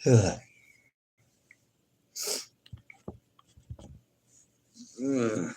Ugh. Mm.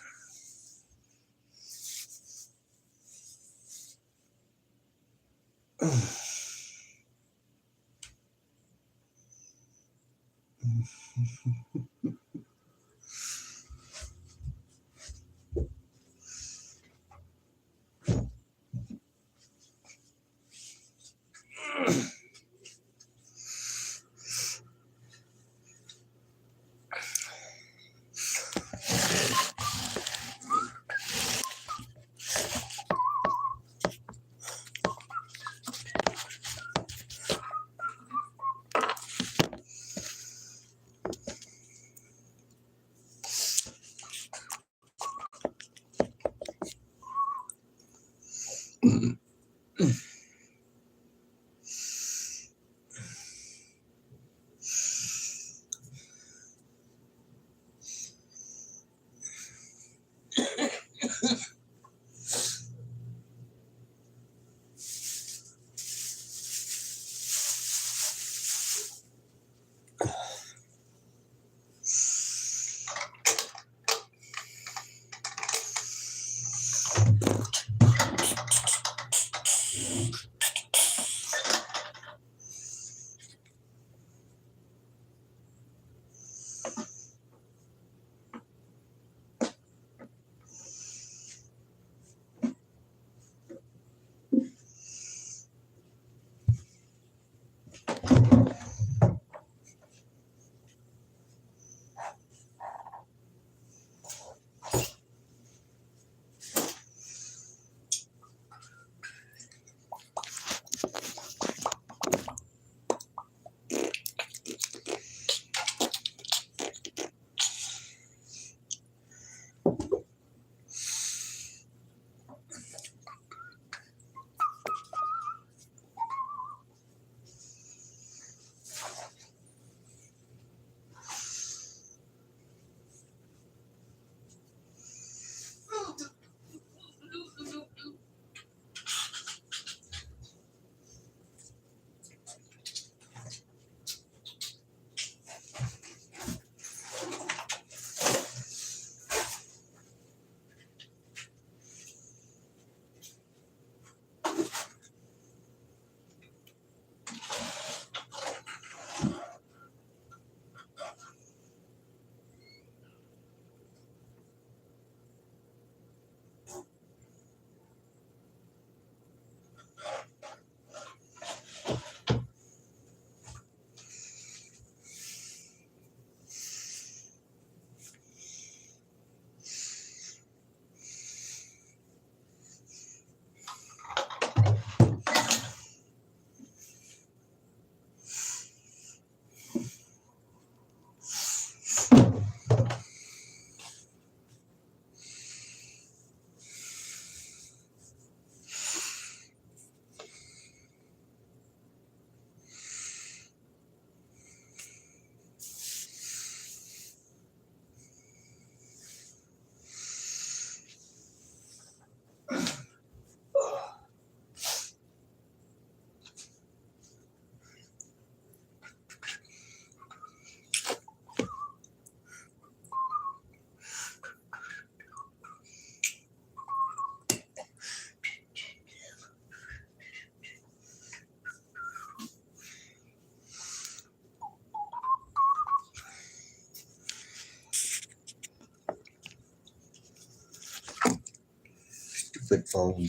Stupid phone.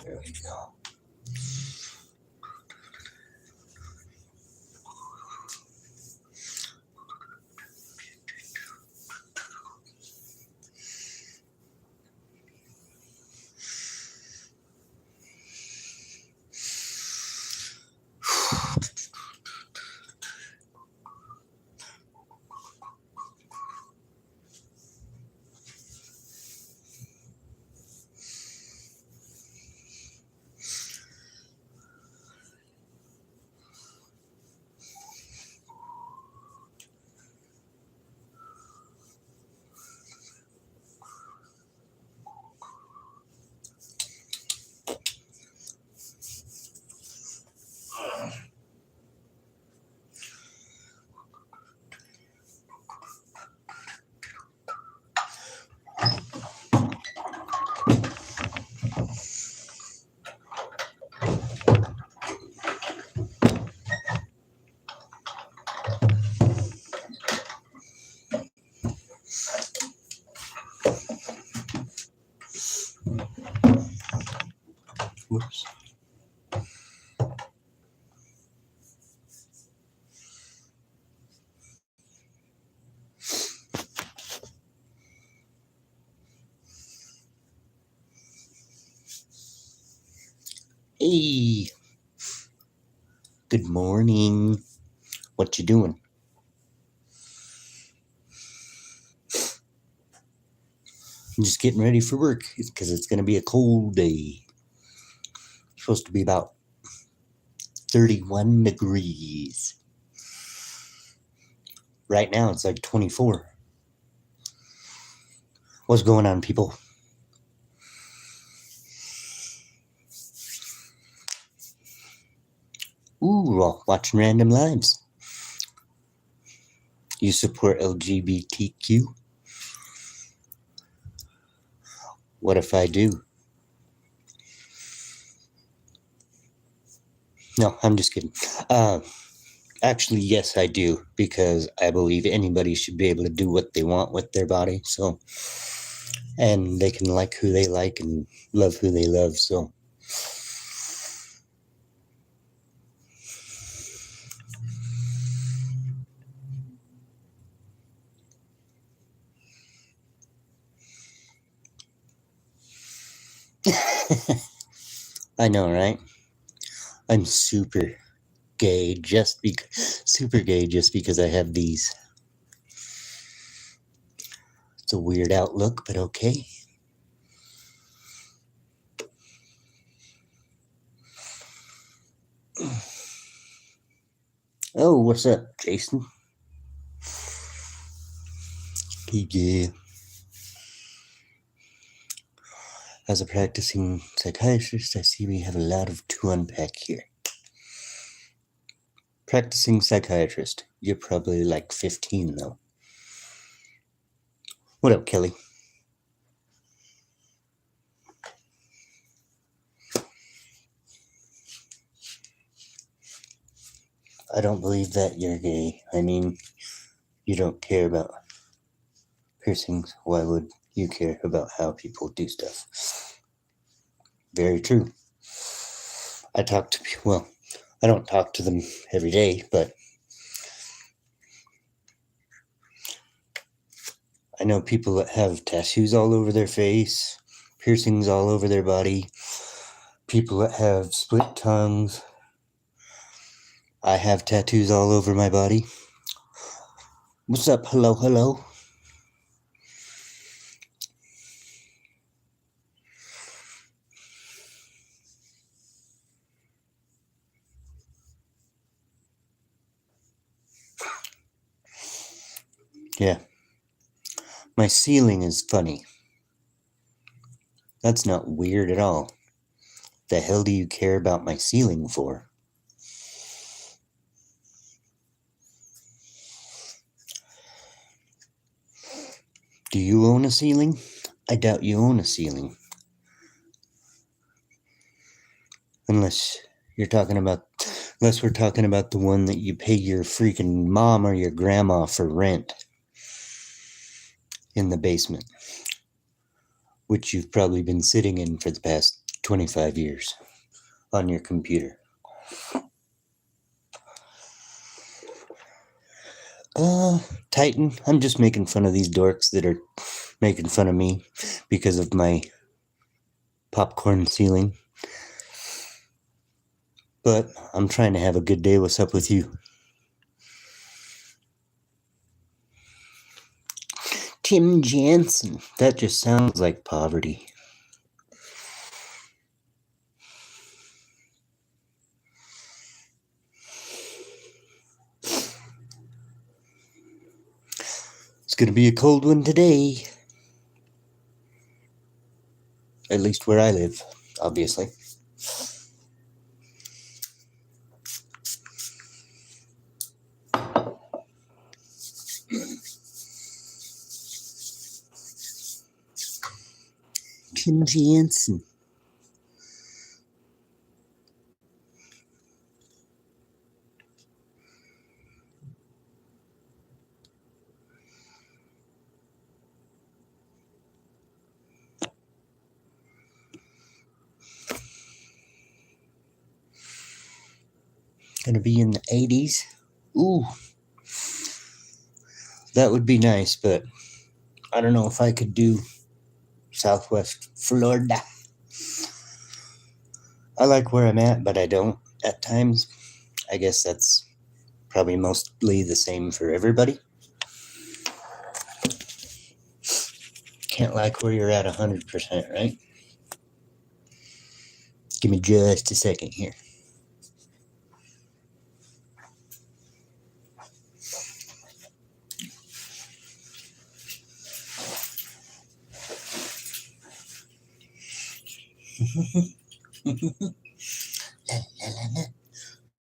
There we go. Hey, good morning. What you doing? I'm just getting ready for work because it's going to be a cold day. It's supposed to be about 31 degrees. Right now it's like 24. What's going on, people? Ooh, watching random lives. You support LGBTQ? What if I do? No, I'm just kidding. Actually, yes, I do, because I believe anybody should be able to do what they want with their body. So, and they can like who they like and love who they love. So, I know, right? I'm super gay just because I have these. It's a weird outlook, but okay. Oh, what's up, Jason? Yeah. As a practicing psychiatrist, I see we have a lot to unpack here. Practicing psychiatrist. You're probably like 15, though. What up, Kelly? I don't believe that you're gay. I mean, you don't care about piercings. Why would you care about how people do stuff? Very true. I talk to people, well, I don't talk to them every day, but I know people that have tattoos all over their face, piercings all over their body, people that have split tongues. I have tattoos all over my body. What's up? Hello, hello. Yeah. My ceiling is funny. That's not weird at all. The hell do you care about my ceiling for? Do you own a ceiling? I doubt you own a ceiling. Unless we're talking about the one that you pay your freaking mom or your grandma for rent in the basement, which you've probably been sitting in for the past 25 years on your computer. Titan, I'm just making fun of these dorks that are making fun of me because of my popcorn ceiling. But I'm trying to have a good day. What's up with you? Tim Jansen. That just sounds like poverty. It's gonna be a cold one today. At least where I live, obviously. Tim Jansen. Gonna be in the 80s. Ooh. That would be nice, but I don't know if I could do Southwest Florida. I like where I'm at, but I don't at times. I guess that's probably mostly the same for everybody. Can't like where you're at 100%, right? Give me just a second here.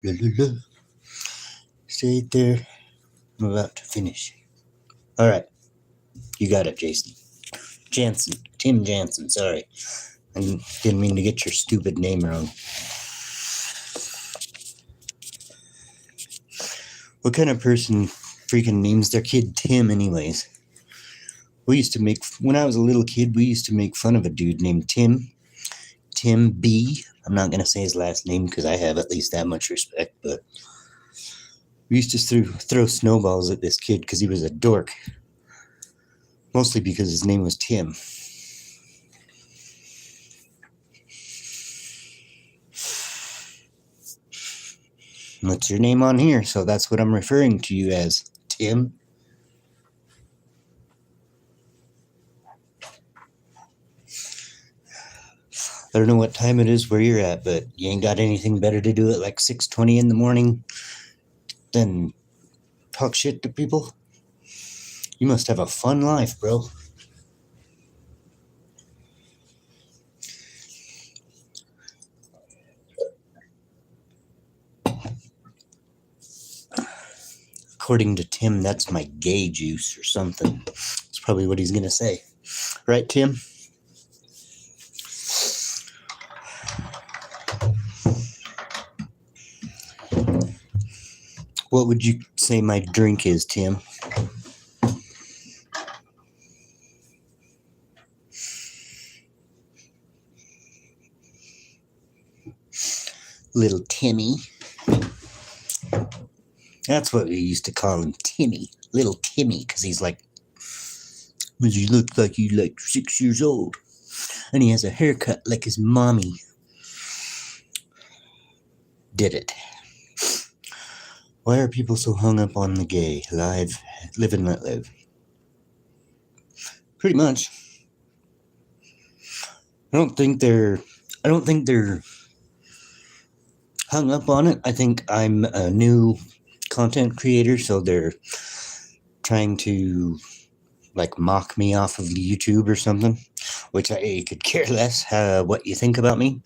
La, la, la. Stay there. I'm about to finish. All right. You got it, Jason. Jansen. Tim Jansen, sorry. I didn't mean to get your stupid name wrong. What kind of person freaking names their kid Tim anyways? When I was a little kid, we used to make fun of a dude named Tim B. I'm not going to say his last name because I have at least that much respect, but we used to throw snowballs at this kid because he was a dork. Mostly because his name was Tim. What's your name on here? So that's what I'm referring to you as, Tim. I don't know what time it is where you're at, but you ain't got anything better to do at like 6:20 in the morning than talk shit to people? You must have a fun life, bro. According to Tim, that's my gay juice or something. That's probably what he's going to say. Right, Tim? What would you say my drink is, Tim? Little Timmy. That's what we used to call him, Timmy. Little Timmy, because he's like, he looks like he's like 6 years old. And he has a haircut like his mommy did it. Why are people so hung up on the gay? Live and let live. Pretty much. I don't think they're hung up on it. I think I'm a new content creator, so they're trying to like mock me off of YouTube or something, which I could care less what you think about me.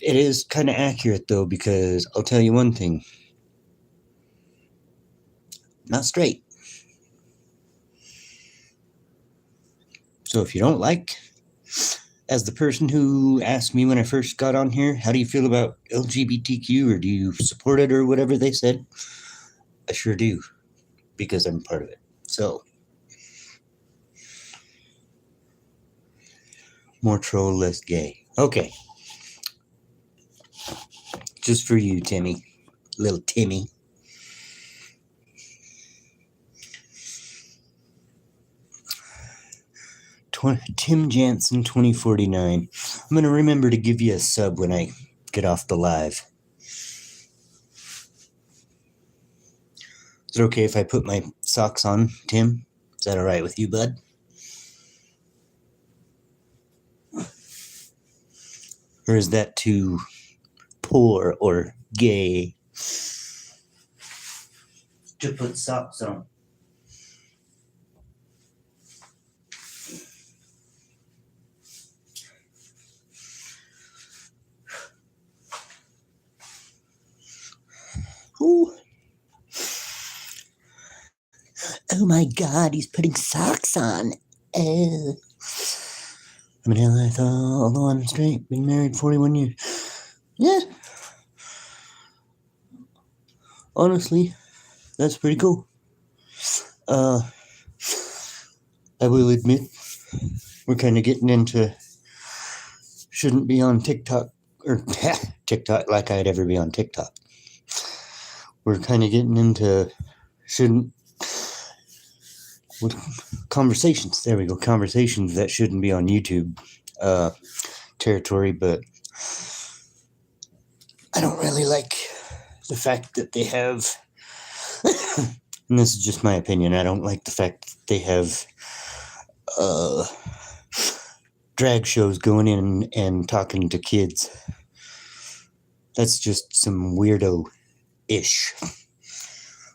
It is kind of accurate though, because I'll tell you one thing. Not straight. So if you don't like, as the person who asked me when I first got on here, how do you feel about LGBTQ, or do you support it, or whatever they said? I sure do, because I'm part of it. So, more troll, less gay. Okay. Just for you, Timmy. Little Timmy. Tim Jansen 2049. I'm going to remember to give you a sub when I get off the live. Is it okay if I put my socks on, Tim? Is that all right with you, bud? Or is that too poor or gay to put socks on? Ooh. Oh my God, he's putting socks on. Oh. I mean, I thought, although I'm straight, been married 41 years. Yeah. Honestly, that's pretty cool. I will admit, we're kind of getting into shouldn't be on TikTok, or TikTok like I'd ever be on TikTok. We're kind of getting into conversations. There we go. Conversations that shouldn't be on YouTube. To territory, but I don't really like the fact that they have, and this is just my opinion, I don't like the fact that they have drag shows going in and talking to kids. That's just some weirdo-ish.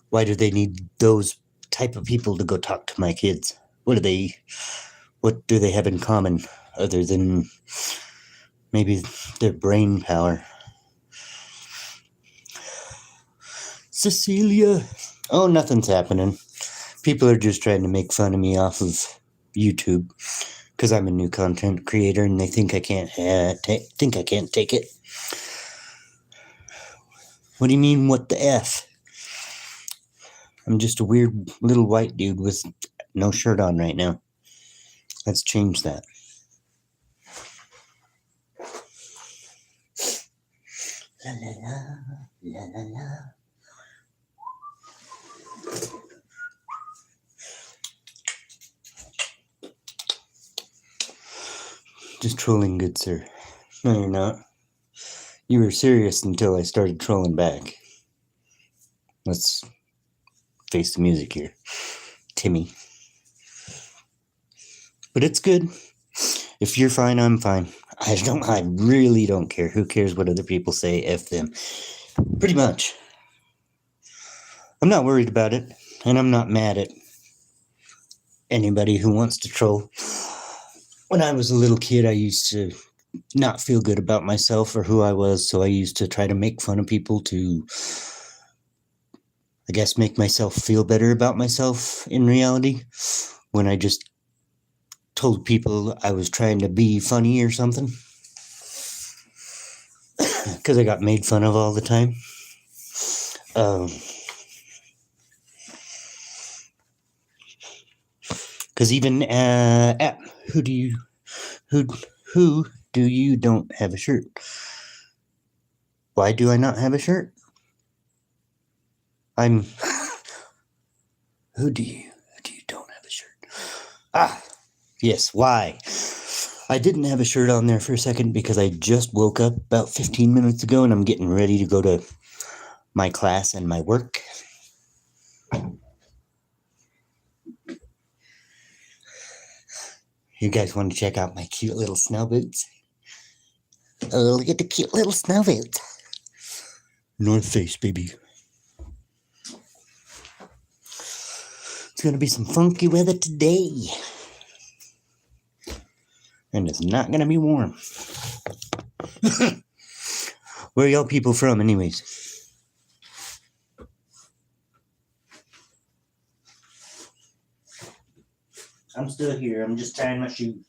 Why do they need those type of people to go talk to my kids? What do they have in common other than maybe their brain power? Cecilia. Oh, nothing's happening. People are just trying to make fun of me off of YouTube because I'm a new content creator and they think I can't take it. What do you mean, what the F? I'm just a weird little white dude with no shirt on right now. Let's change that. La la la, la la la. Just trolling, good sir. No, you're not. You were serious until I started trolling back. Let's face the music here, Timmy. But it's good. If you're fine, I'm fine. I really don't care. Who cares what other people say? F them. Pretty much. I'm not worried about it, and I'm not mad at anybody who wants to troll. When I was a little kid, I used to not feel good about myself or who I was, so I used to try to make fun of people to, I guess, make myself feel better about myself in reality, when I just told people I was trying to be funny or something, because I got made fun of all the time. Because even who do you don't have a shirt? Why do I not have a shirt? Who do you don't have a shirt? Yes, why? I didn't have a shirt on there for a second because I just woke up about 15 minutes ago and I'm getting ready to go to my class and my work. You guys want to check out my cute little snow boots? Oh, look at the cute little snow boots. North Face, baby. It's going to be some funky weather today. And it's not going to be warm. Where are y'all people from, anyways? I'm still here. I'm just tying my shoes.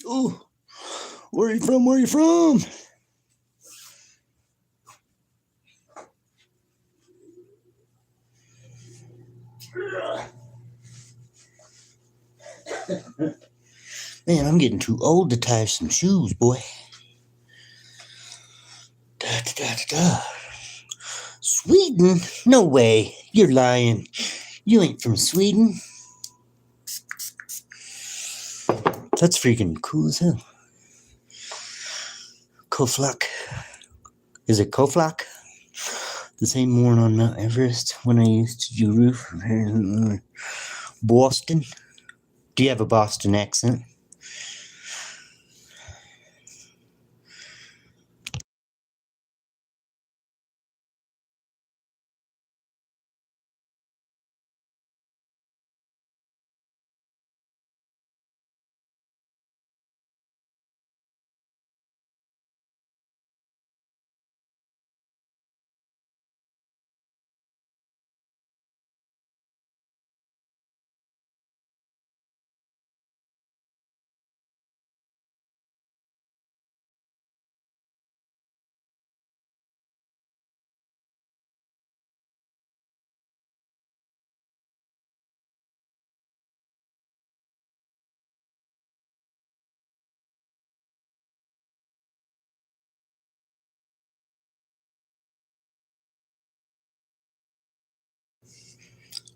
Oh, where are you from? Where are you from? Man, I'm getting too old to tie some shoes, boy. Sweden? No way. You're lying. You ain't from Sweden. That's freaking cool as hell. Koflak. Is it Koflak? The same one on Mount Everest when I used to do roof repairs in Boston. Do you have a Boston accent?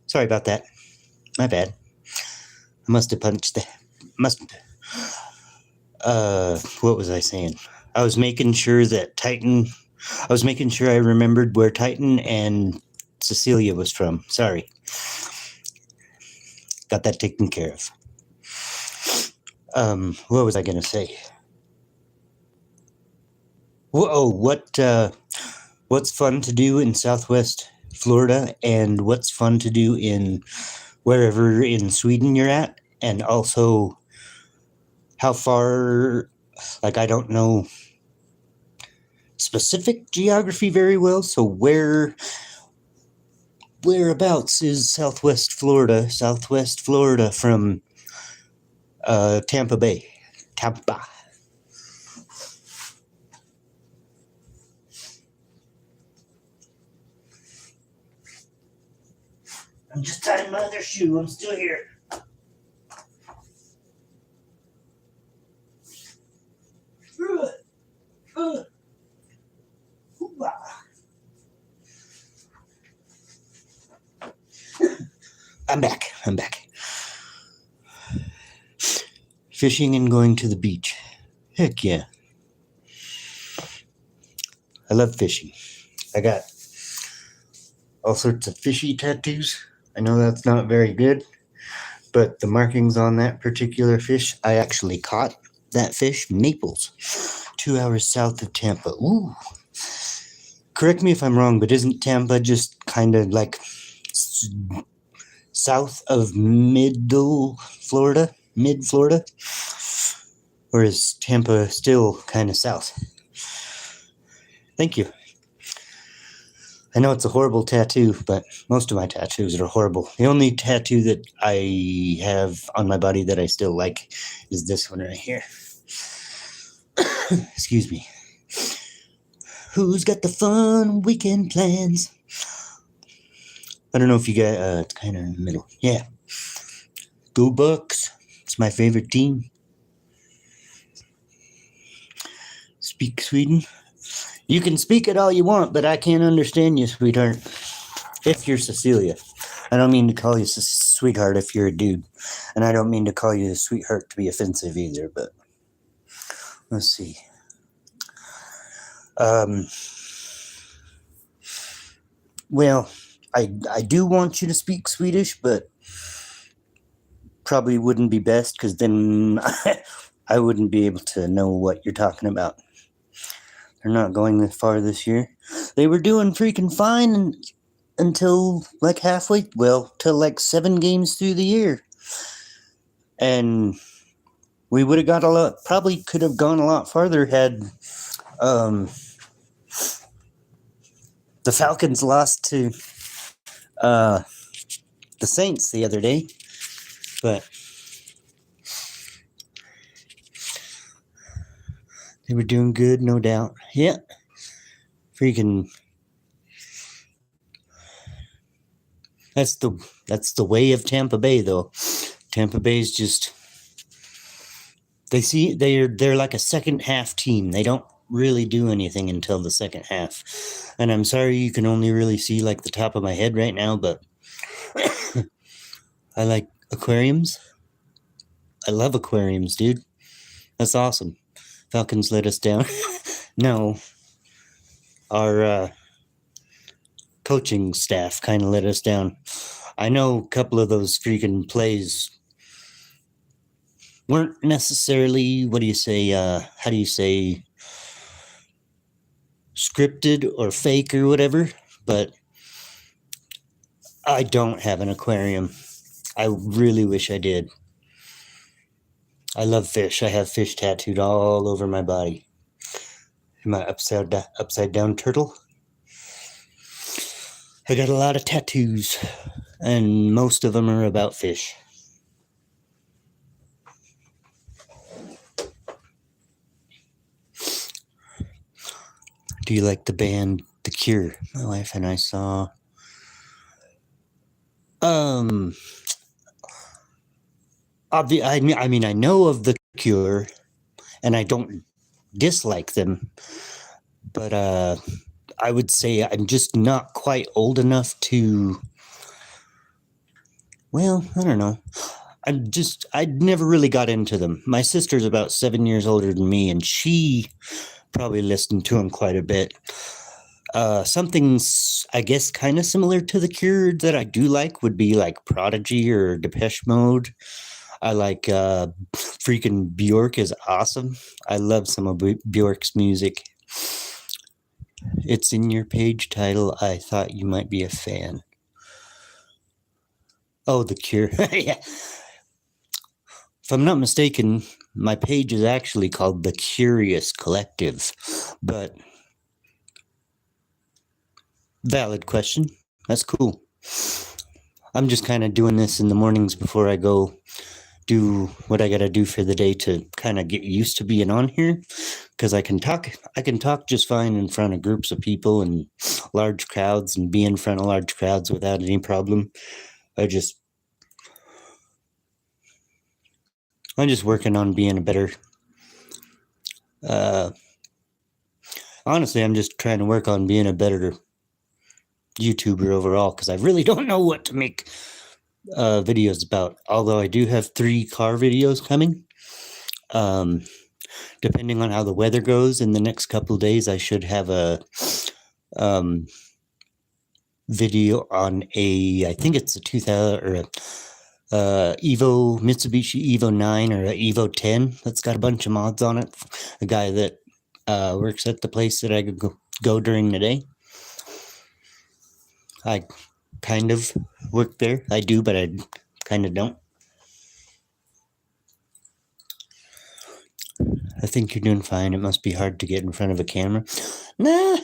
Sorry about that. My bad. I must have punched the... What was I saying? I was making sure I remembered where Titan and Cecilia was from. Sorry. Got that taken care of. What was I gonna say? What's fun to do in Southwest Florida, and what's fun to do in wherever in Sweden you're at, and also how far, like, I don't know specific geography very well, so whereabouts is Southwest Florida from Tampa Bay? Tampa. I'm just tying my other shoe. I'm still here. I'm back. Fishing and going to the beach. Heck yeah. I love fishing. I got all sorts of fishy tattoos. I know that's not very good, but the markings on that particular fish, I actually caught that fish, Naples, 2 hours south of Tampa. Ooh. Correct me if I'm wrong, but isn't Tampa just kind of like south of mid Florida? Or is Tampa still kind of south? Thank you. I know it's a horrible tattoo, but most of my tattoos are horrible. The only tattoo that I have on my body that I still like is this one right here. Excuse me. Who's got the fun weekend plans? I don't know if you got, it's kind of in the middle. Yeah. Go Bucks. It's my favorite team. Speak Sweden. You can speak it all you want, but I can't understand you, sweetheart. If you're Cecilia. I don't mean to call you sweetheart if you're a dude. And I don't mean to call you a sweetheart to be offensive either, but let's see. Well, I do want you to speak Swedish, but probably wouldn't be best because then I wouldn't be able to know what you're talking about. They're not going that far this year. They were doing freaking fine until like halfway, till like 7 games through the year. And we would have probably could have gone a lot farther had the Falcons lost to the Saints the other day. But they were doing good, no doubt. Yeah. Freaking. That's the way of Tampa Bay, though. Tampa Bay's just. They're like a second half team. They don't really do anything until the second half. And I'm sorry you can only really see like the top of my head right now, but I like aquariums. I love aquariums, dude. That's awesome. Falcons let us down. No. Our coaching staff kind of let us down. I know a couple of those freaking plays weren't necessarily, how do you say, scripted or fake or whatever, but I don't have an aquarium. I really wish I did. I love fish. I have fish tattooed all over my body. Am I upside down turtle? I got a lot of tattoos, and most of them are about fish. Do you like the band The Cure? My wife and I saw. I know of The Cure, and I don't dislike them, but I would say I'm just not quite old enough to. Well, I don't know. I never really got into them. My sister's about 7 years older than me, and she probably listened to them quite a bit. Something's, I guess, kind of similar to The Cure that I do like would be like Prodigy or Depeche Mode. I like freaking Bjork is awesome. I love some of Bjork's music. It's in your page title. I thought you might be a fan. Oh, The Cure. Yeah. If I'm not mistaken, my page is actually called The Curious Collective, but valid question. That's cool. I'm just kind of doing this in the mornings before I go do what I got to do for the day to kind of get used to being on here, because I can talk just fine in front of groups of people and large crowds and be in front of large crowds without any problem. I'm just working on being a better honestly, I'm just trying to work on being a better YouTuber overall, because I really don't know what to make videos about, although I do have 3 car videos coming. Depending on how the weather goes in the next couple of days, I should have a video on I think it's a 2000 or a Mitsubishi Evo 9 or a Evo 10 that's got a bunch of mods on it. A guy that works at the place that I could go during the day. I kind of work there. I do, but I kind of don't. I think you're doing fine. It must be hard to get in front of a camera. Nah,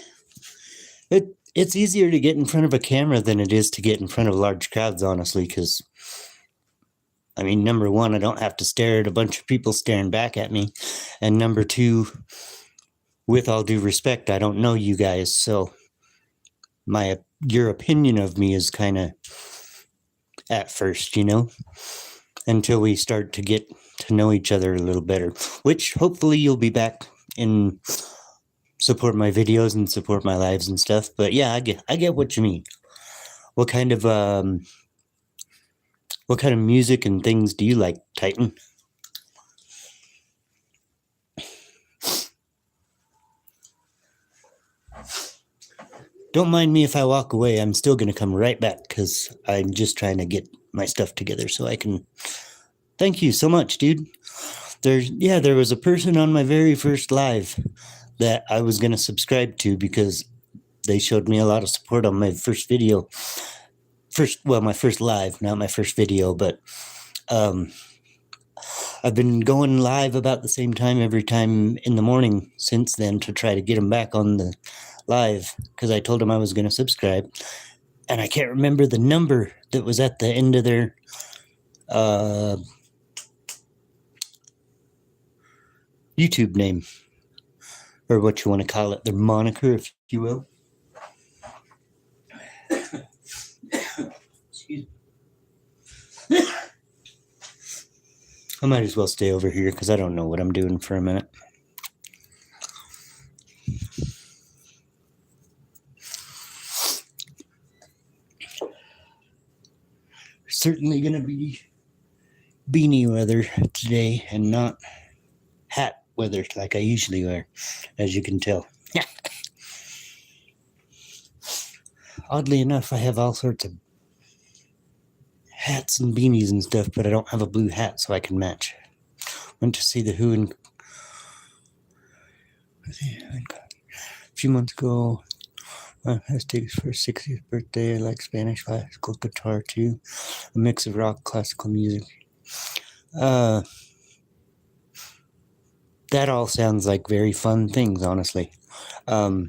it's easier to get in front of a camera than it is to get in front of large crowds, honestly, because, I mean, number one, I don't have to stare at a bunch of people staring back at me. And number two, with all due respect, I don't know you guys, so your opinion of me is kind of at first, until we start to get to know each other a little better, which hopefully you'll be back and support my videos and support my lives and stuff. But yeah, I get what you mean. What kind of music and things do you like, Titan? Don't mind me if I walk away. I'm still going to come right back because I'm just trying to get my stuff together so I can... Thank you so much, dude. There was a person on my very first live that I was going to subscribe to because they showed me a lot of support on my first video. My first live, not my first video, but I've been going live about the same time every time in the morning since then to try to get them back on the live because I told them I was going to subscribe. And I can't remember the number that was at the end of their YouTube name, or what you want to call it, their moniker, if you will. Excuse me. I might as well stay over here because I don't know what I'm doing for a minute. Certainly going to be beanie weather today and not hat weather like I usually wear, as you can tell. Oddly enough, I have all sorts of hats and beanies and stuff, but I don't have a blue hat so I can match. Went to see The Who a few months ago. Has tickets for his 60th birthday. I like Spanish classical guitar too. A mix of rock, classical music. That all sounds like very fun things, honestly. I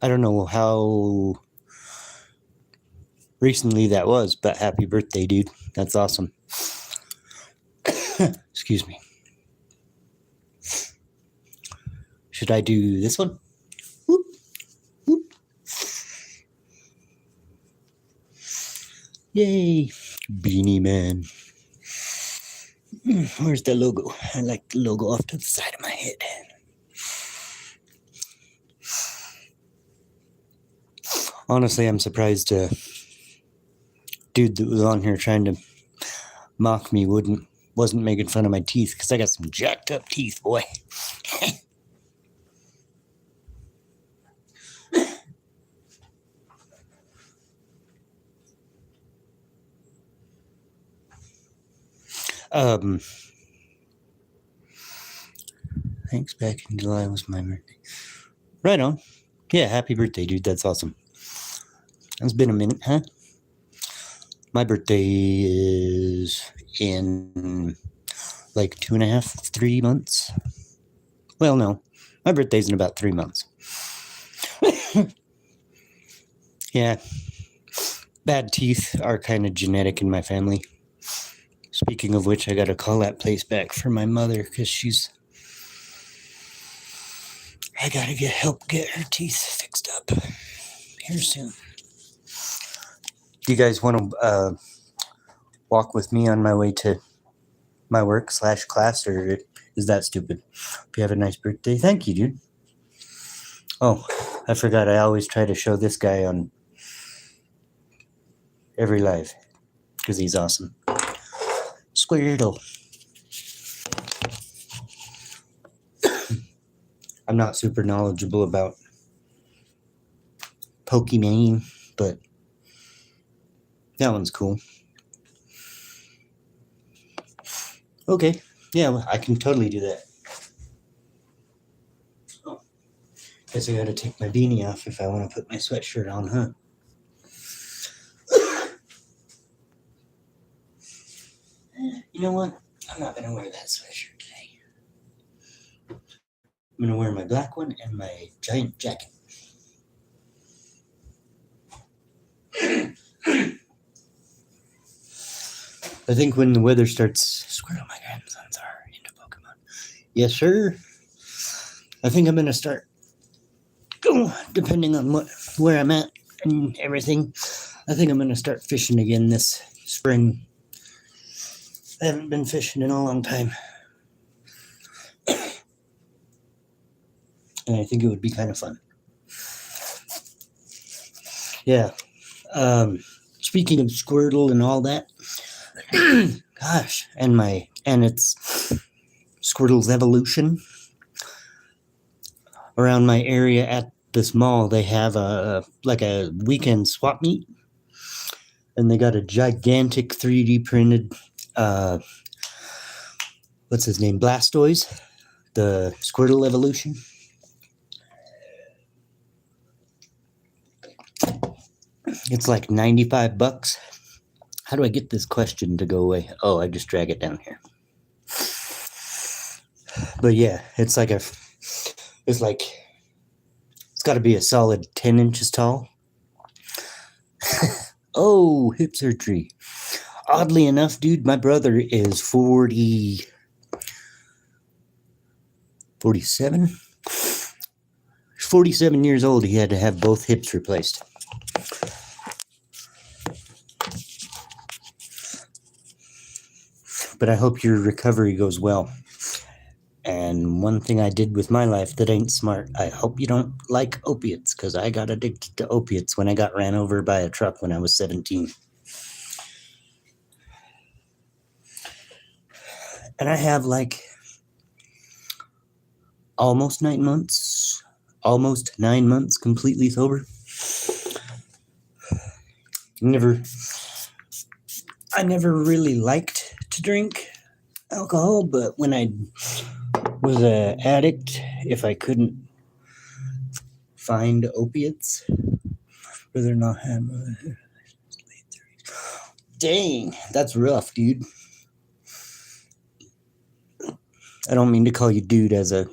don't know how recently that was, but happy birthday, dude. That's awesome. Excuse me. Should I do this one? Whoop, whoop. Yay. Beanie Man. Where's the logo? I like the logo off to the side of my head. Honestly, I'm surprised dude that was on here trying to mock me wasn't making fun of my teeth because I got some jacked up teeth, boy. Thanks, back in July was my birthday. Right on. Yeah, happy birthday, dude. That's awesome. It's been a minute, huh? My birthday is in like 2.5, 3 months. Well, no. My birthday's in about 3 months. Yeah. Bad teeth are kind of genetic in my family. Speaking of which, I gotta call that place back for my mother because I gotta help get her teeth fixed up here soon. Do you guys want to walk with me on my way to my work / class, or is that stupid? Hope you have a nice birthday. Thank you, dude. Oh, I forgot. I always try to show this guy on every live because he's awesome. Squirtle. I'm not super knowledgeable about Pokemon, but that one's cool. Okay, yeah, well, I can totally do that. Oh, guess I gotta take my beanie off if I want to put my sweatshirt on, huh? You know what? I'm not gonna wear that sweatshirt today. I'm gonna wear my black one and my giant jacket. I think when the weather starts, Squirtle, my grandsons are into Pokemon. Yes, sir. I think I'm gonna start, depending on where I'm at and everything. I think I'm gonna start fishing again this spring. I haven't been fishing in a long time, and I think it would be kind of fun. Yeah. Speaking of Squirtle and all that, gosh, and it's Squirtle's evolution. Around my area at this mall, they have a weekend swap meet, and they got a gigantic 3D printed what's his name, Blastoise, the Squirtle evolution. It's like $95. How do I get this question to go away? Oh, I just drag it down here. But yeah, it's got to be a solid 10 inches tall. Oh, hip surgery. Oddly enough, dude, my brother is 47? 47 years old. He had to have both hips replaced. But I hope your recovery goes well. And one thing I did with my life that ain't smart, I hope you don't like opiates, because I got addicted to opiates when I got ran over by a truck when I was 17. And I have almost 9 months completely sober. I never really liked to drink alcohol, but when I was an addict, if I couldn't find opiates, whether or not dang, that's rough, dude. I don't mean to call you dude I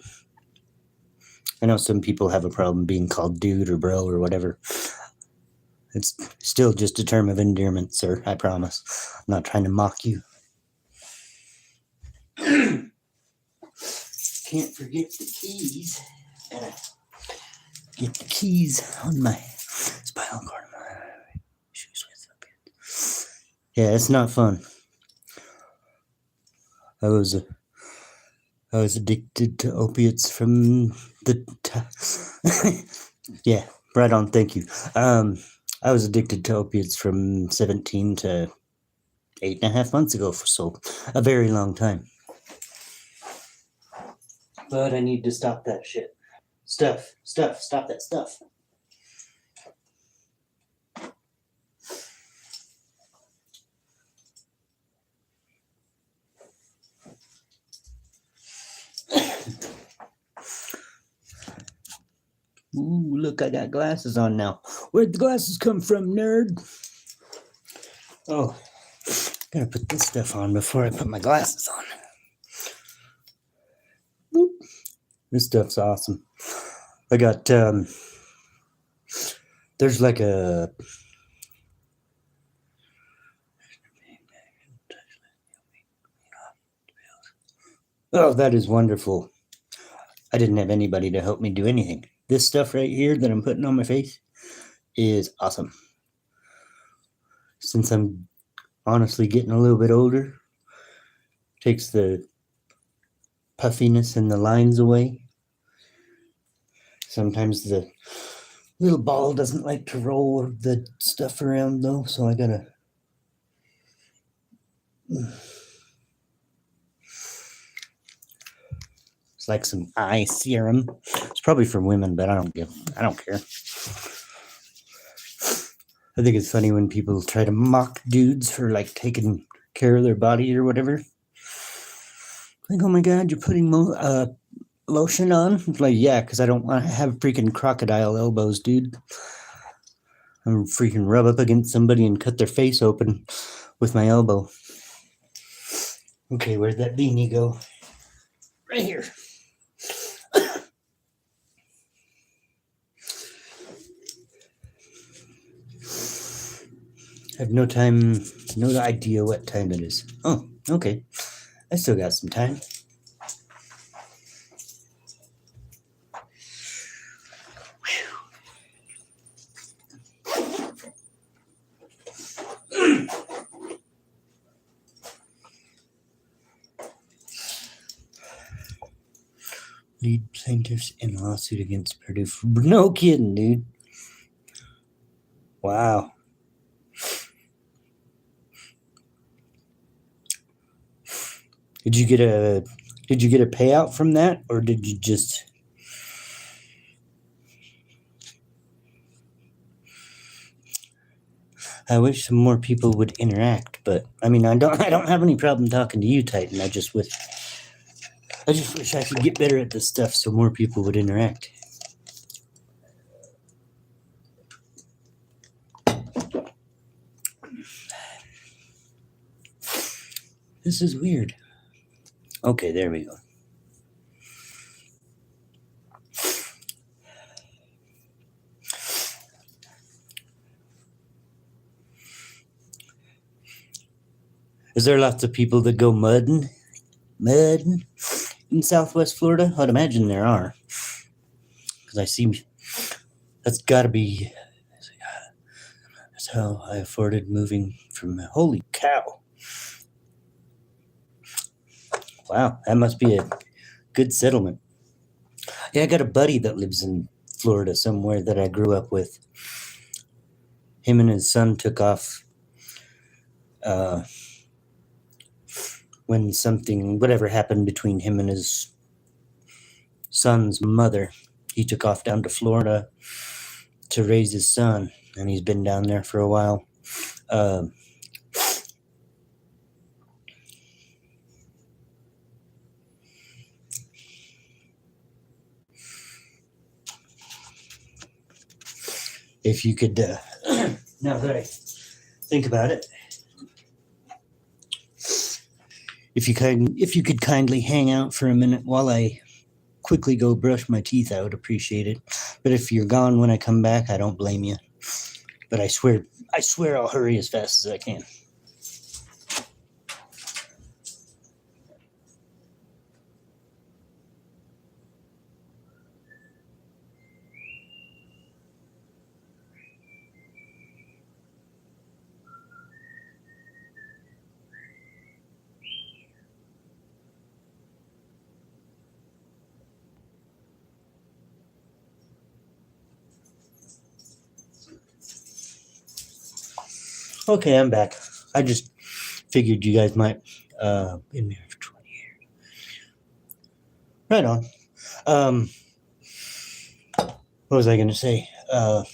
know some people have a problem being called dude or bro or whatever. It's still just a term of endearment, sir, I promise. I'm not trying to mock you. Can't forget the keys. Gotta get the keys on my spinal cord. Shoes with up here. Yeah, it's not fun. I was addicted to opiates from the yeah, right on, thank you. I was addicted to opiates from 17 to 8.5 months ago, so a very long time. But I need to stop that shit. Stop that stuff. Ooh, look, I got glasses on now. Where'd the glasses come from, nerd? Oh, gotta put this stuff on before I put my glasses on. Boop. This stuff's awesome. I got, there's like a, oh, that is wonderful. I didn't have anybody to help me do anything. This stuff right here that I'm putting on my face is awesome. Since I'm honestly getting a little bit older, takes the puffiness and the lines away. Sometimes the little ball doesn't like to roll the stuff around though, so I gotta. It's like some eye serum. It's probably for women, but I don't care. I think it's funny when people try to mock dudes for like taking care of their body or whatever. Like, oh my god, you're putting lotion on? It's like, yeah, because I don't want to have freaking crocodile elbows, dude. I'm freaking rub up against somebody and cut their face open with my elbow. Okay, where'd that beanie go? Right here. I have no idea what time it is. Oh, okay. I still got some time. Lead plaintiffs in lawsuit against Purdue. No kidding, dude. Wow. Did you get a payout from that, or did you just? I wish some more people would interact, but I mean, I don't have any problem talking to you, Titan. I just wish I could get better at this stuff so more people would interact. This is weird. Okay, there we go. Is there lots of people that go mudding in Southwest Florida? I'd imagine there are. Because I see that's got to be. That's how I afforded moving from. Holy cow. Wow, that must be a good settlement. Yeah, I got a buddy that lives in Florida somewhere that I grew up with. Him and his son took off when whatever happened between him and his son's mother. He took off down to Florida to raise his son, and he's been down there for a while. If you could, now that I think about it, if you could kindly hang out for a minute while I quickly go brush my teeth, I would appreciate it. But if you're gone when I come back, I don't blame you. But I swear I'll hurry as fast as I can. Okay, I'm back. I just figured you guys might been married for 20 years. Right on. What was I gonna say? I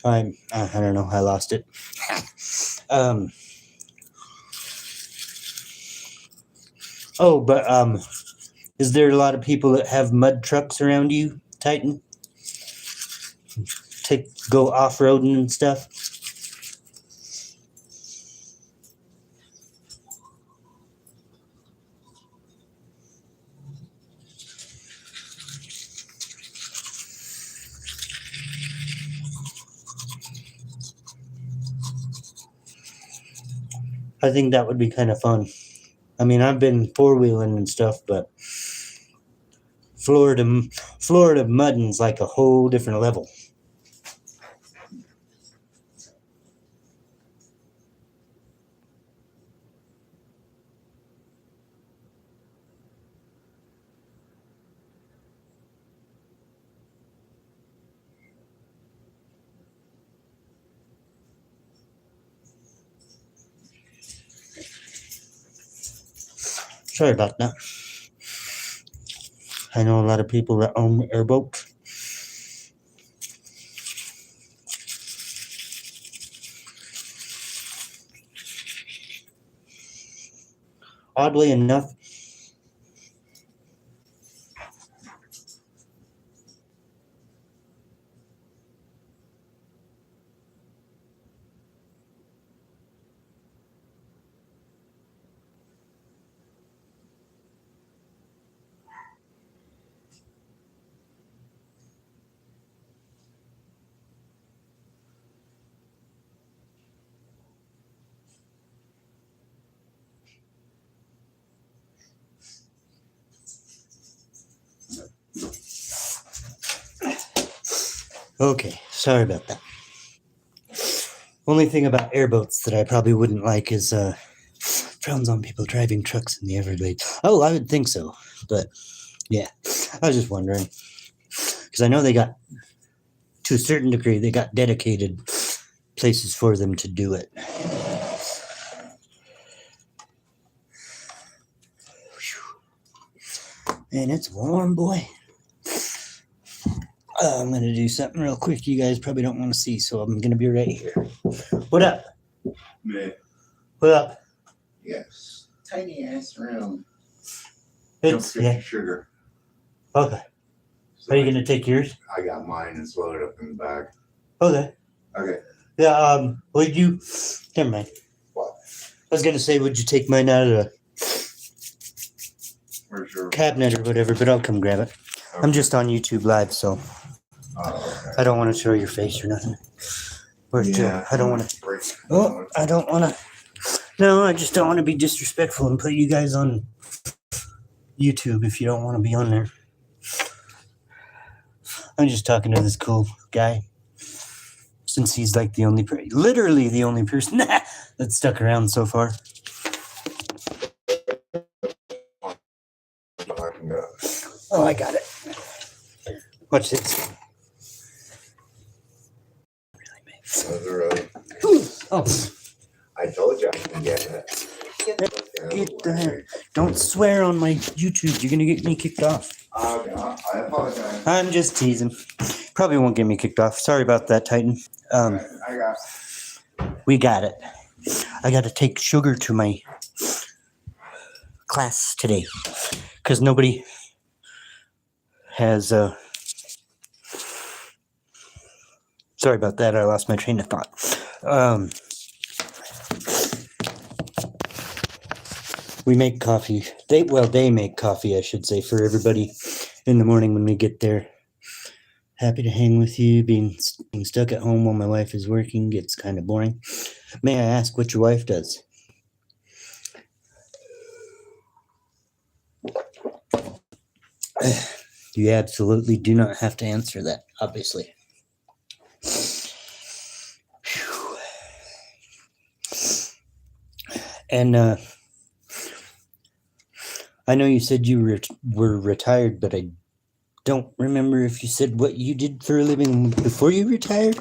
don't know. I lost it. But is there a lot of people that have mud trucks around you, Titan? Go off roading and stuff. I think that would be kind of fun. I mean, I've been four-wheeling and stuff, but Florida mudding's like a whole different level. Sorry about that. I know a lot of people that own airboats. Oddly enough, okay, sorry about that. Only thing about airboats that I probably wouldn't like is frowns on people driving trucks in the Everglades. Oh, I would think so, but yeah, I was just wondering because I know they got, to a certain degree, they got dedicated places for them to do it. Man, it's warm, boy. I'm gonna do something real quick. You guys probably don't want to see, so I'm gonna be right here. What up? Me. What up? Yes. Tiny ass room. It's Don't get sugar. Okay. So Are you gonna take yours? I got mine and swell it up in the bag. Okay. Okay. Yeah. Would you? Never mind. What? I was gonna say, would you take mine out of the Where's your cabinet or whatever? But I'll come grab it. Okay. I'm just on YouTube Live, so Oh, okay. I don't want to show your face or nothing. Or I don't want to. Oh, I don't want to. No, I just don't want to be disrespectful and put you guys on YouTube if you don't want to be on there. I'm just talking to this cool guy, since he's like the only, literally the only person that's stuck around so far. Oh, I got it. Watch this. Oh, I told you I can get it. get the heck. Don't swear on my YouTube. You're gonna get me kicked off. I apologize. I'm just teasing. Probably won't get me kicked off. Sorry about that, Titan. I got We got it. I got to take sugar to my class today because nobody has. Sorry about that. I lost my train of thought. We make coffee. They make coffee, I should say, for everybody in the morning when we get there. Happy to hang with you. Being stuck at home while my wife is working gets kind of boring. May I ask what your wife does? You absolutely do not have to answer that, obviously. Phew. And I know you said you were retired, but I don't remember if you said what you did for a living before you retired.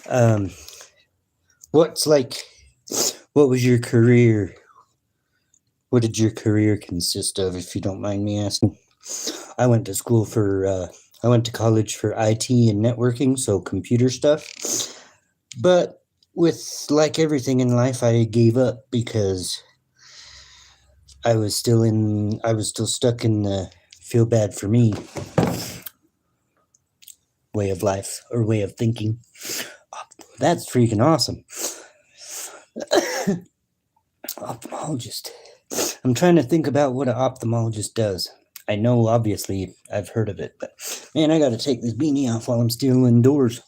Um, what's like, what was your career? What did your career consist of, if you don't mind me asking? I went to school for, I went to college for IT and networking, so computer stuff. But with like everything in life, I gave up because I was still stuck in the feel bad for me way of life or way of thinking. That's freaking awesome. Ophthalmologist. I'm trying to think about what an ophthalmologist does. I know, obviously, I've heard of it, but man, I gotta take this beanie off while I'm still indoors.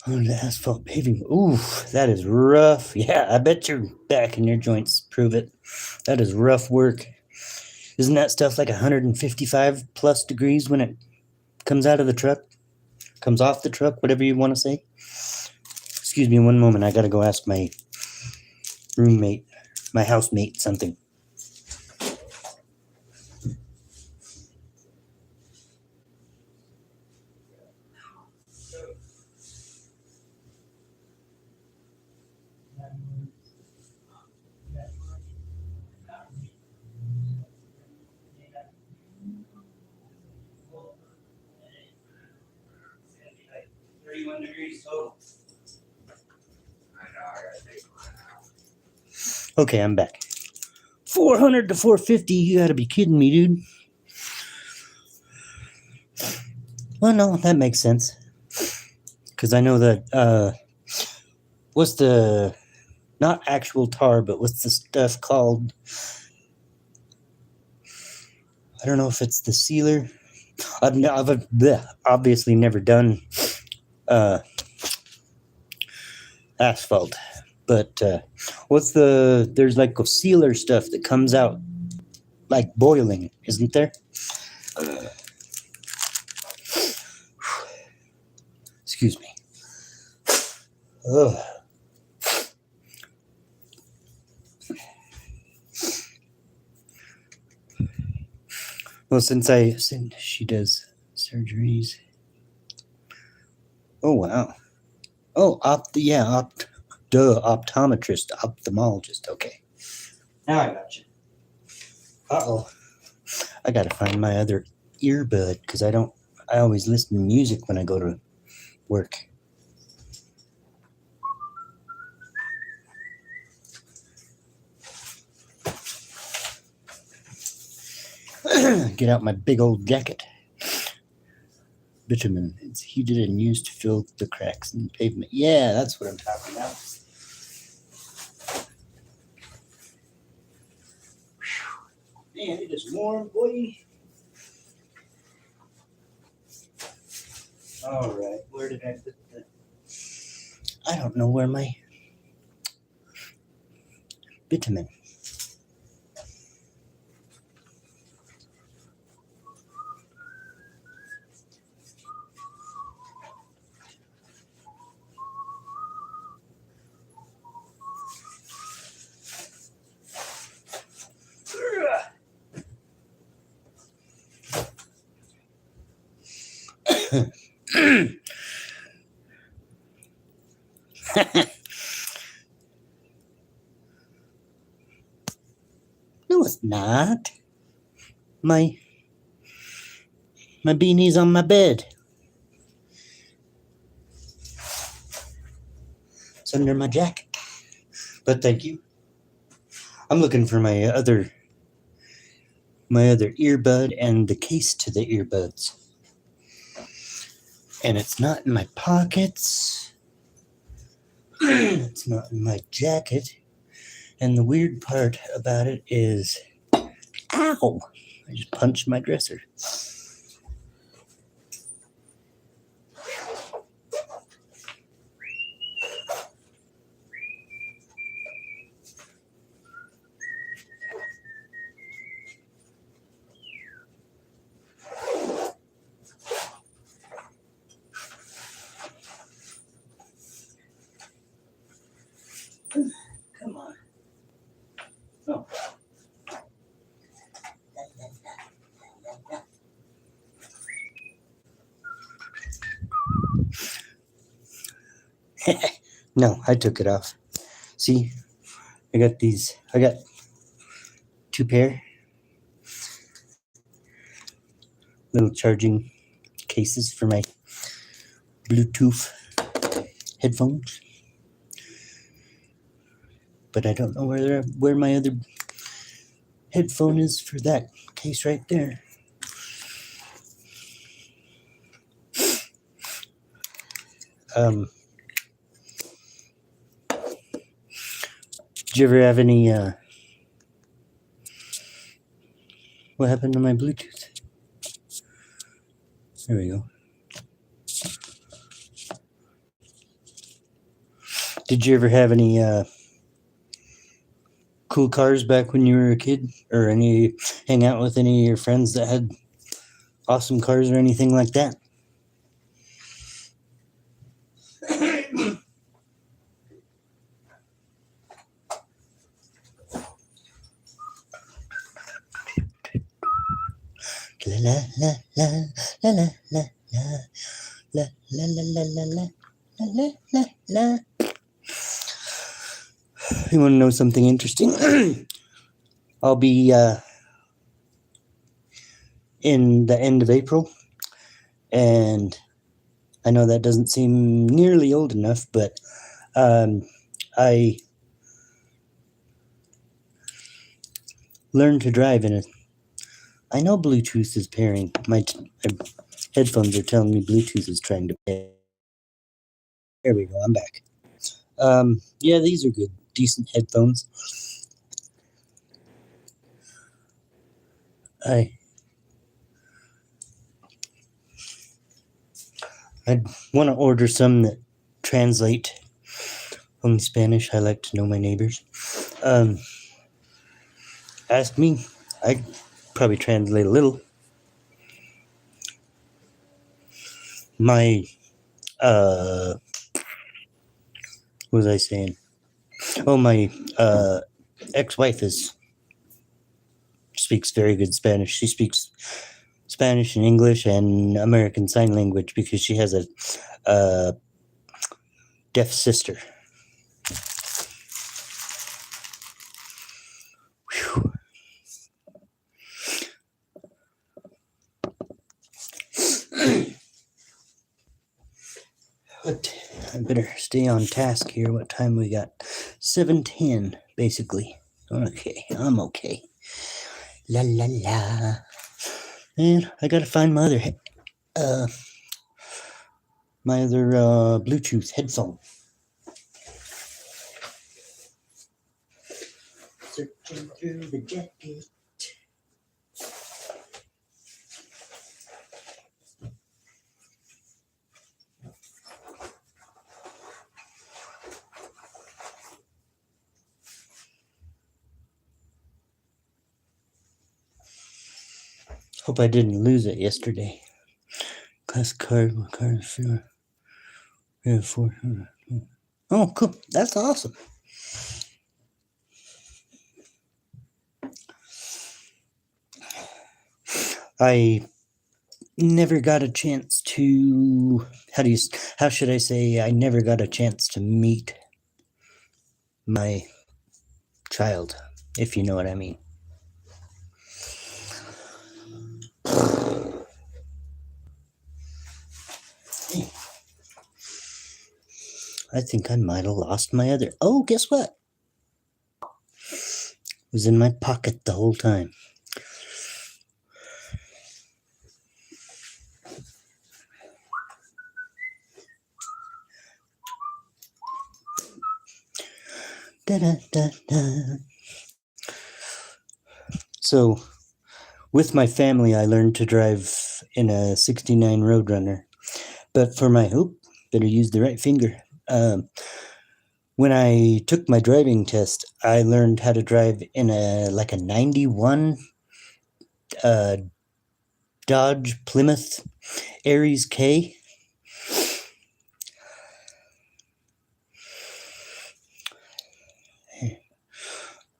On the asphalt paving. Ooh, that is rough. Yeah, I bet your back and your joints prove it. That is rough work. Isn't that stuff like 155 plus degrees when it comes out of the truck? Comes off the truck, whatever you want to say? Excuse me one moment. I gotta go ask my roommate, my housemate, something. Degrees total. I know, I gotta take mine out. Okay, I'm back. 400 to 450. You gotta be kidding me, dude. Well, no, that makes sense. Because I know that, what's the, not actual tar, but what's the stuff called? I don't know if it's the sealer. I've obviously never done asphalt, but there's like a sealer stuff that comes out like boiling, isn't there? Excuse me. Ugh. Well, since she does surgeries. Oh wow. Oh, optometrist, ophthalmologist. Okay. Now I got you. Uh-oh. I gotta find my other earbud because I always listen to music when I go to work. Get out my big old jacket. Bitumen. It's heated and used to fill the cracks in the pavement. Yeah, that's what I'm talking about. Man, it is warm, boy. All right, where did I put the... I don't know where my bitumen. No, it's not. My beanie's on my bed. It's under my jacket. But thank you. I'm looking for my other earbud and the case to the earbuds. And it's not in my pockets. It's not in my jacket. And the weird part about it is, ow! I just punched my dresser. Oh. No, I took it off. See, I got these. I got two pair little charging cases for my Bluetooth headphones. But I don't know where my other headphone is for that case right there. Did you ever have any what happened to my Bluetooth? There we go. Did you ever have any cool cars back when you were a kid? Or any hang out with any of your friends that had awesome cars or anything like that? La la la la la la la la la la la la la la la. You want to know something interesting? I'll be in the end of April, and I know that doesn't seem nearly old enough, but I learned to drive in a. I know Bluetooth is pairing. My headphones are telling me Bluetooth is trying to pair. There we go. I'm back. Yeah, these are good, decent headphones. I'd want to order some that translate only Spanish. I like to know my neighbors. Ask me. I probably translate a little. My what was I saying? Oh, my ex-wife speaks very good Spanish. She speaks Spanish and English and American Sign Language because she has a deaf sister. Whew. But I better stay on task here. What time we got? 7:10, basically. Okay, I'm okay. La la la. And I gotta find my other Bluetooth headphone. Searching through the jacket. Hope I didn't lose it yesterday. Class card, sure. Yeah, four. Oh, cool. That's awesome. I never got a chance to. How should I say? I never got a chance to meet my child, if you know what I mean. I think I might have lost my other. Oh, guess what? It was in my pocket the whole time. Da, da, da, da. So, with my family, I learned to drive in a 69 Roadrunner. But for my hope, better use the right finger. When I took my driving test, I learned how to drive in a 91 Dodge Plymouth Aries K.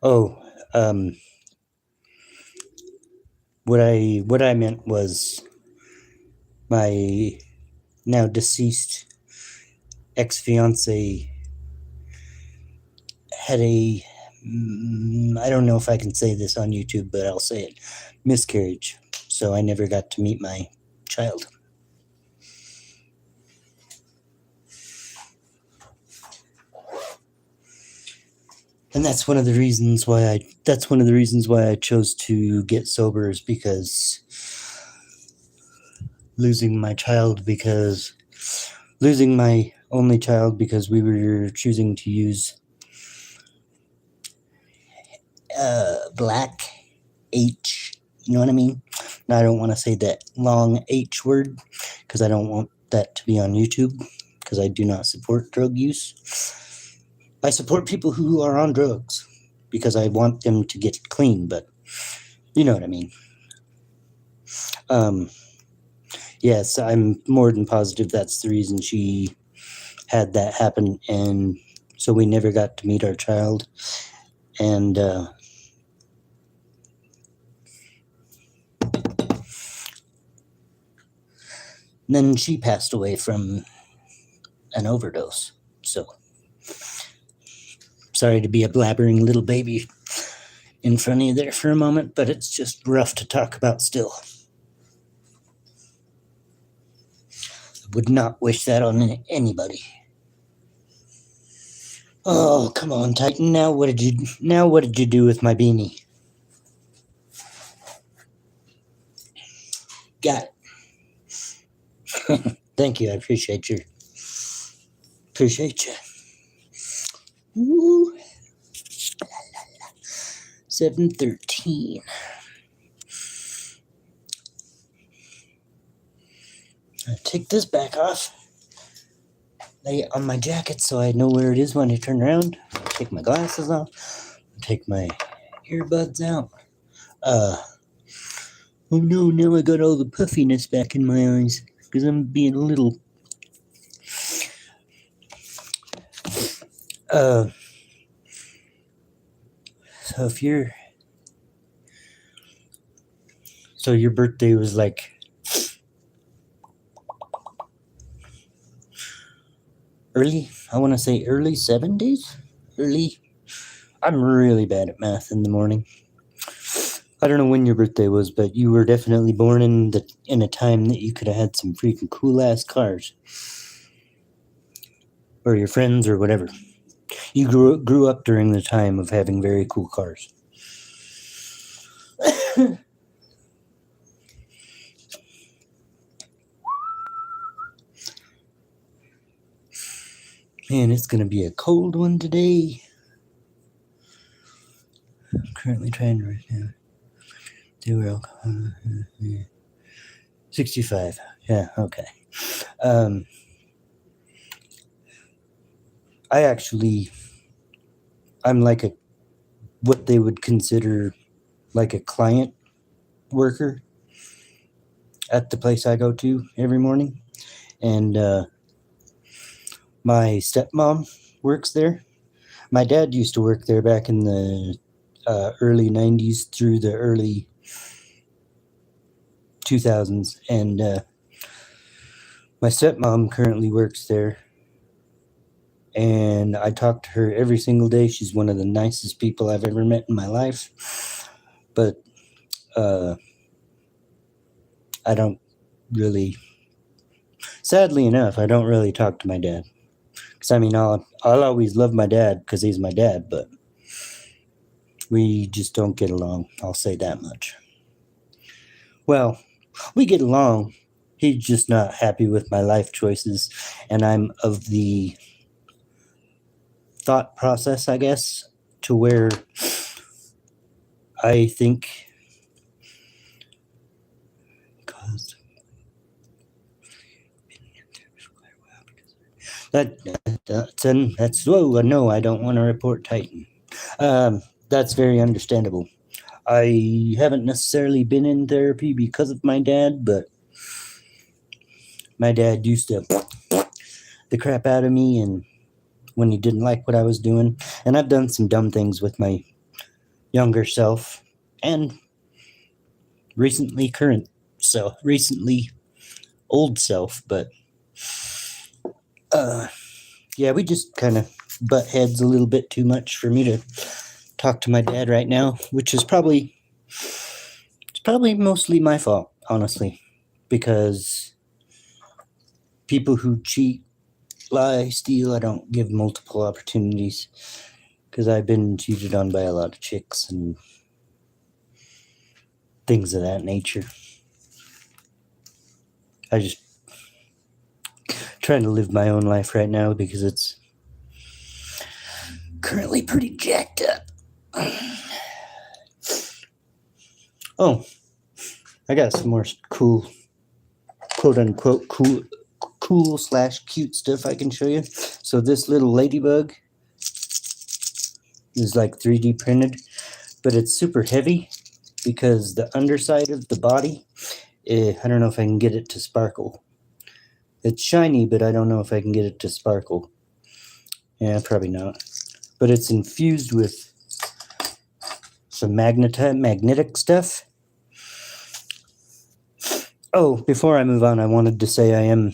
Oh, Um, what I meant was my now deceased ex-fiance had a I don't know if I can say this on YouTube, but I'll say it, miscarriage. So I never got to meet my child. And that's one of the reasons why I chose to get sober, is because losing my only child because we were choosing to use black H, you know what I mean? Now, I don't want to say that long H word because I don't want that to be on YouTube, because I do not support drug use. I support people who are on drugs because I want them to get clean, but you know what I mean. Yes, I'm more than positive that's the reason she had that happen, and so we never got to meet our child. And then she passed away from an overdose. So sorry to be a blabbering little baby in front of you there for a moment, but it's just rough to talk about still. Would not wish that on anybody. Oh, come on, Titan. Now what did you do with my beanie? Got it. Thank you. I appreciate you. Ooh. 7:13. I'll take this back off. Lay it on my jacket so I know where it is when I turn around. Take my glasses off. Take my earbuds out. Oh no, now I got all the puffiness back in my eyes because I'm being a little. So your birthday was like early, I want to say early 70s? I'm really bad at math in the morning. I don't know when your birthday was, but you were definitely born in a time that you could have had some freaking cool-ass cars. Or your friends or whatever. You grew up during the time of having very cool cars. Man, it's going to be a cold one today. I'm currently trying to write down. 65. Yeah, okay. I'm like what they would consider like a client worker at the place I go to every morning. And my stepmom works there. My dad used to work there back in the early 90s through the early 2000s. And my stepmom currently works there. And I talk to her every single day. She's one of the nicest people I've ever met in my life. But I don't really, sadly enough, I don't really talk to my dad. Because, I mean, I'll always love my dad because he's my dad, but we just don't get along. I'll say that much. Well, we get along. He's just not happy with my life choices. And I'm of the thought process, I guess, to where I think that's no, I don't want to report Titan. That's very understandable. I haven't necessarily been in therapy because of my dad, but my dad used to the crap out of me, and when he didn't like what I was doing, and I've done some dumb things with my younger self and recently old self, but yeah, we just kind of butt heads a little bit too much for me to talk to my dad right now, which is probably mostly my fault, honestly, because people who cheat, lie, steal, I don't give multiple opportunities, because I've been cheated on by a lot of chicks and things of that nature. I just trying to live my own life right now because it's currently pretty jacked up. Oh, I got some more cool, quote unquote, cool / cute stuff I can show you. So this little ladybug is like 3D printed, but it's super heavy because the underside of the body, I don't know if I can get it to sparkle. It's shiny, but I don't know if I can get it to sparkle. Yeah, probably not. But it's infused with some magnetic stuff. Oh, before I move on, I wanted to say I am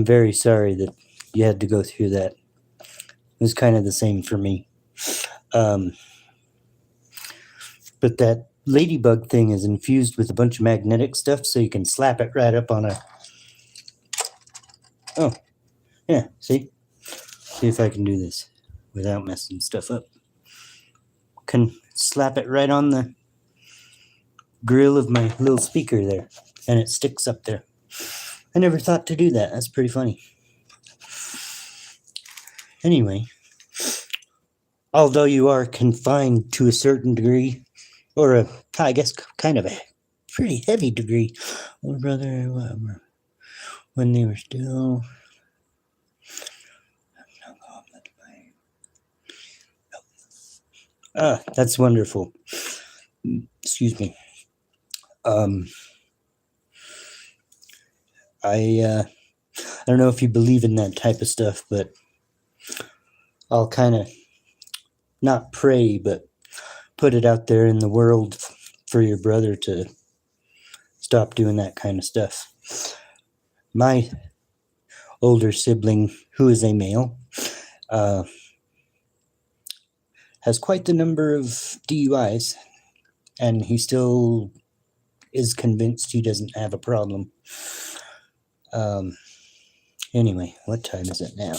very sorry that you had to go through that. It was kind of the same for me. But that ladybug thing is infused with a bunch of magnetic stuff, so you can slap it right up on a... Oh, yeah, see? See if I can do this without messing stuff up. Can slap it right on the grill of my little speaker there, and it sticks up there. I never thought to do that. That's pretty funny. Anyway, although you are confined to a certain degree, or I guess kind of a pretty heavy degree. Oh, brother, when they were still... Ah, that's wonderful. Excuse me. I don't know if you believe in that type of stuff, but I'll kind of not pray, but put it out there in the world for your brother to stop doing that kind of stuff. My older sibling, who is a male, has quite the number of DUIs, and he still is convinced he doesn't have a problem. Anyway, what time is it now?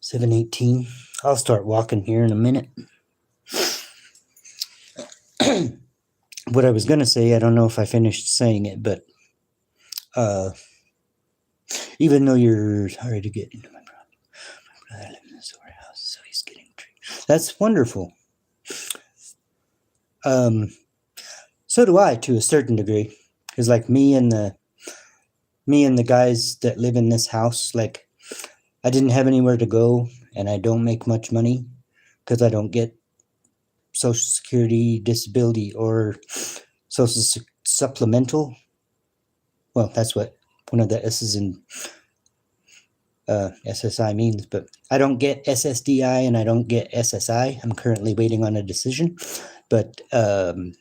7:18. I'll start walking here in a minute. What I was going to say, I don't know if I finished saying it, but even though you're sorry to get into my problem, my brother lives in a sewer house, so he's getting treated. That's wonderful. So do I, to a certain degree, because like me and the guys that live in this house, like I didn't have anywhere to go, and I don't make much money because I don't get Social Security, disability, or social supplemental. Well, that's what one of the S's in SSI means, but I don't get SSDI and I don't get SSI. I'm currently waiting on a decision, but the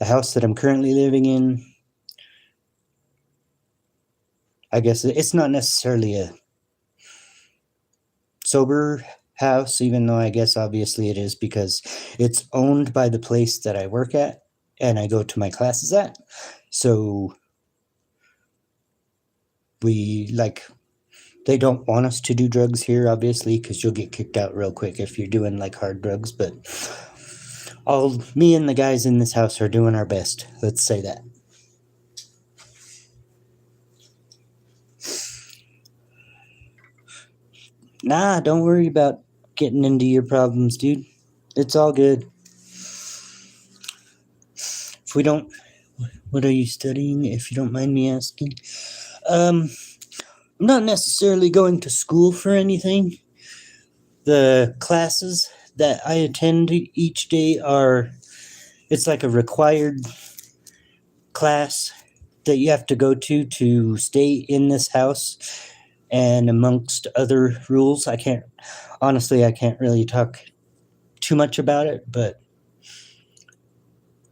house that I'm currently living in, I guess it's not necessarily a sober house, even though I guess obviously it is, because it's owned by the place that I work at and I go to my classes at. So they don't want us to do drugs here, obviously, because you'll get kicked out real quick if you're doing like hard drugs. But me and the guys in this house are doing our best. Let's say that. Nah, don't worry about getting into your problems, dude. It's all good. What are you studying, if you don't mind me asking? I'm not necessarily going to school for anything. The classes that I attend each day it's like a required class that you have to go to stay in this house, and amongst other rules, I can't really talk too much about it, but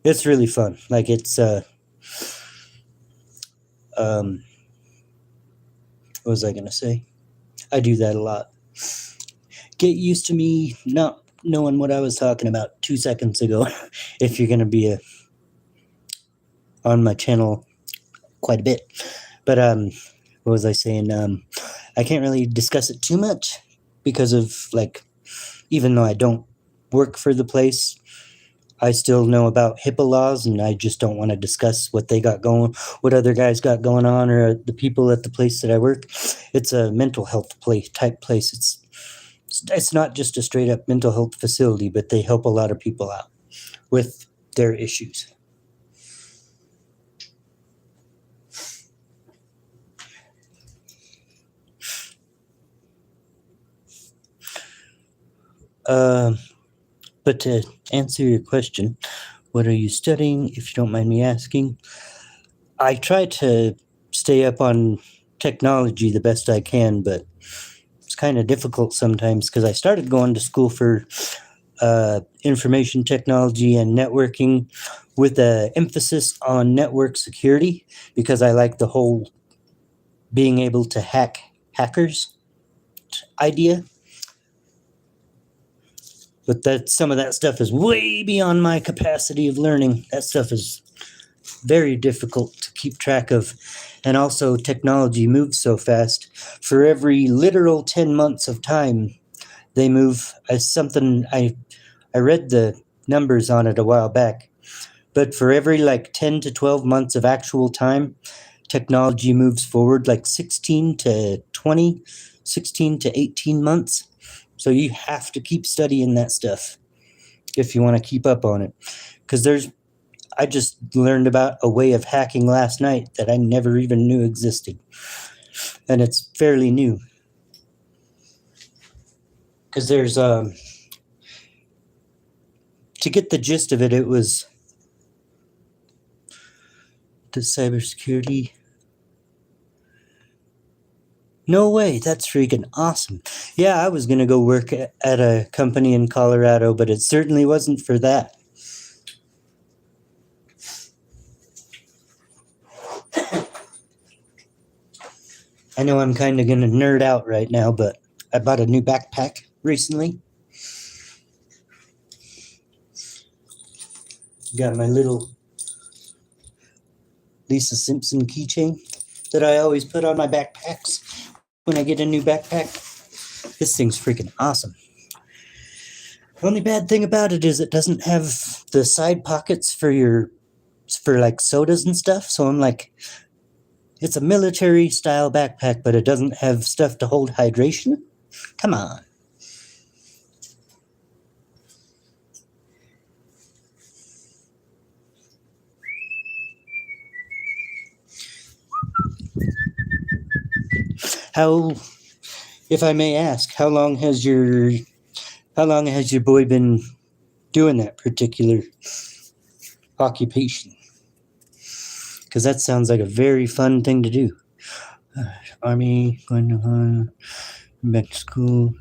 it's really fun. Like it's what was I gonna say? I do that a lot. Get used to me not knowing what I was talking about 2 seconds ago if you're gonna be on my channel quite a bit. But what was I saying? I can't really discuss it too much because of, like, even though I don't work for the place, I still know about HIPAA laws, and I just don't want to discuss what they got going, what other guys got going on, or the people at the place that I work. It's a mental health type place. It's not just a straight up mental health facility, but they help a lot of people out with their issues. But to answer your question, what are you studying, if you don't mind me asking? I try to stay up on technology the best I can, but it's kind of difficult sometimes because I started going to school for information technology and networking with an emphasis on network security because I like the whole being able to hackers idea. But some of that stuff is way beyond my capacity of learning. That stuff is very difficult to keep track of. And also, technology moves so fast. For every literal 10 months of time, they move as something. I read the numbers on it a while back. But for every like 10 to 12 months of actual time, technology moves forward like 16 to 18 months. So you have to keep studying that stuff if you want to keep up on it. Because I just learned about a way of hacking last night that I never even knew existed. And it's fairly new. Because there's, to get the gist of it, it was the cybersecurity. No way, that's freaking awesome. Yeah, I was going to go work at a company in Colorado, but it certainly wasn't for that. I know I'm kind of going to nerd out right now, but I bought a new backpack recently. Got my little Lisa Simpson keychain that I always put on my backpacks when I get a new backpack. This thing's freaking awesome. The only bad thing about it is it doesn't have the side pockets for like sodas and stuff. So I'm like, it's a military style backpack, but it doesn't have stuff to hold hydration. Come on. If I may ask, how long has your boy been doing that particular occupation? Because that sounds like a very fun thing to do. Army, going to back to school,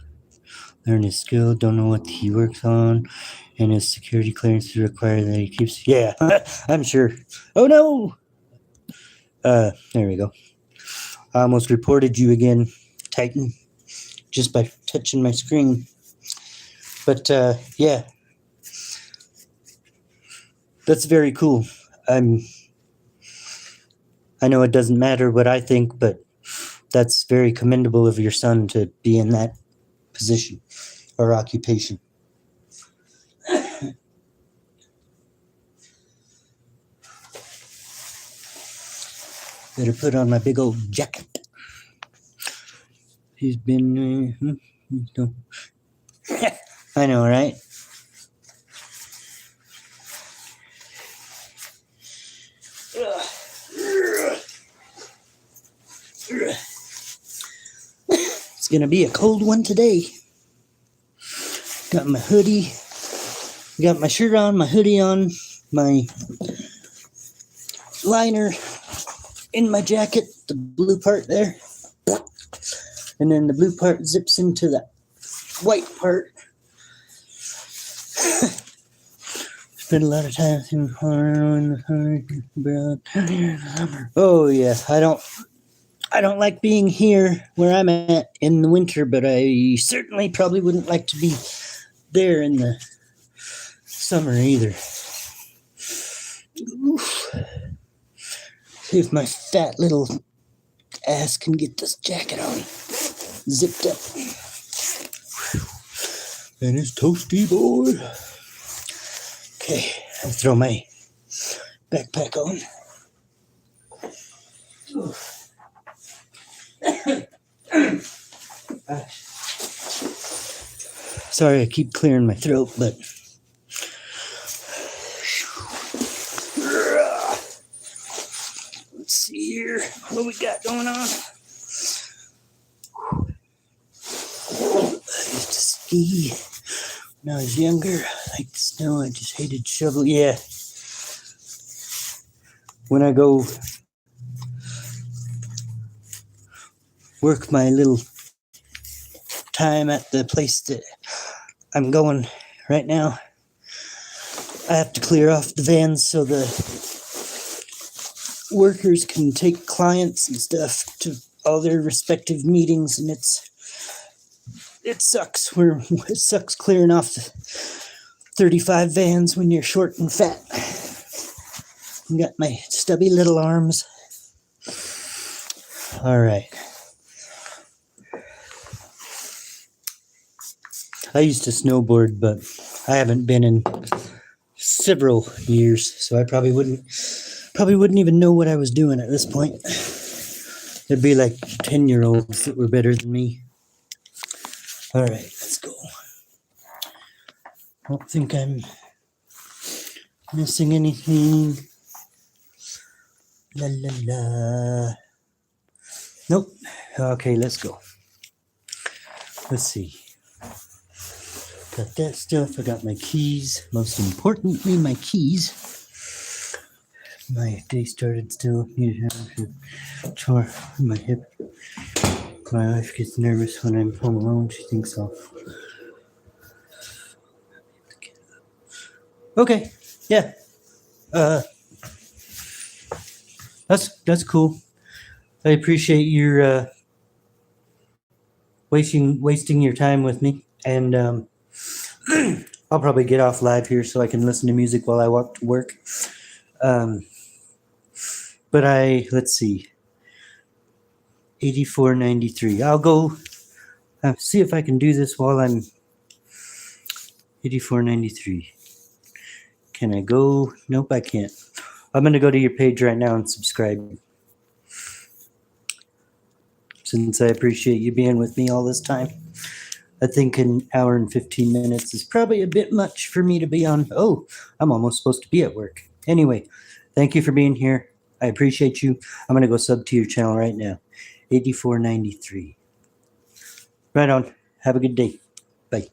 learn his skill, don't know what he works on, and his security clearance require that he keeps. Yeah, I'm sure. Oh no! There we go. I almost reported you again, Titan, just by touching my screen. But yeah, that's very cool. I know it doesn't matter what I think, but that's very commendable of your son to be in that position or occupation. Better put on my big old jacket. He's been... I know, right? It's gonna be a cold one today. Got my hoodie. Got my shirt on, my hoodie on, my liner in my jacket, the blue part there. And then the blue part zips into the white part. Spent a lot of time in the Oh yeah, I don't like being here where I'm at in the winter, but I certainly probably wouldn't like to be there in the summer either. Oof. See if my fat little ass can get this jacket on. Zipped up. And it's toasty, boy. Okay, I'll throw my backpack on. Sorry, I keep clearing my throat, but let's see here what we got going on. I used to ski when I was younger. I liked the snow. I just hated shovel. Yeah. When I go work my little time at the place that I'm going right now, I have to clear off the vans so the workers can take clients and stuff to all their respective meetings, and it sucks. It sucks clearing off the 35 vans when you're short and fat. I got my stubby little arms. All right. I used to snowboard, but I haven't been in several years, so I probably wouldn't even know what I was doing at this point. There'd be like 10-year-olds that were better than me. All right, let's go. I don't think I'm missing anything. La la la. Nope. Okay, let's go. Let's see. Got that stuff. I got my keys. Most importantly, my keys. My day started still. Chore in my hip. My wife gets nervous when I'm home alone. She thinks I'll. Okay. Yeah. That's cool. I appreciate your wasting your time with me, and I'll probably get off live here so I can listen to music while I walk to work. But let's see, 84.93. I'll go see if I can do this while I'm 84.93. Can I go? Nope, I can't. I'm going to go to your page right now and subscribe. Since I appreciate you being with me all this time. I think an hour and 15 minutes is probably a bit much for me to be on. Oh, I'm almost supposed to be at work. Anyway, thank you for being here. I appreciate you. I'm going to go sub to your channel right now. 84.93. Right on. Have a good day. Bye.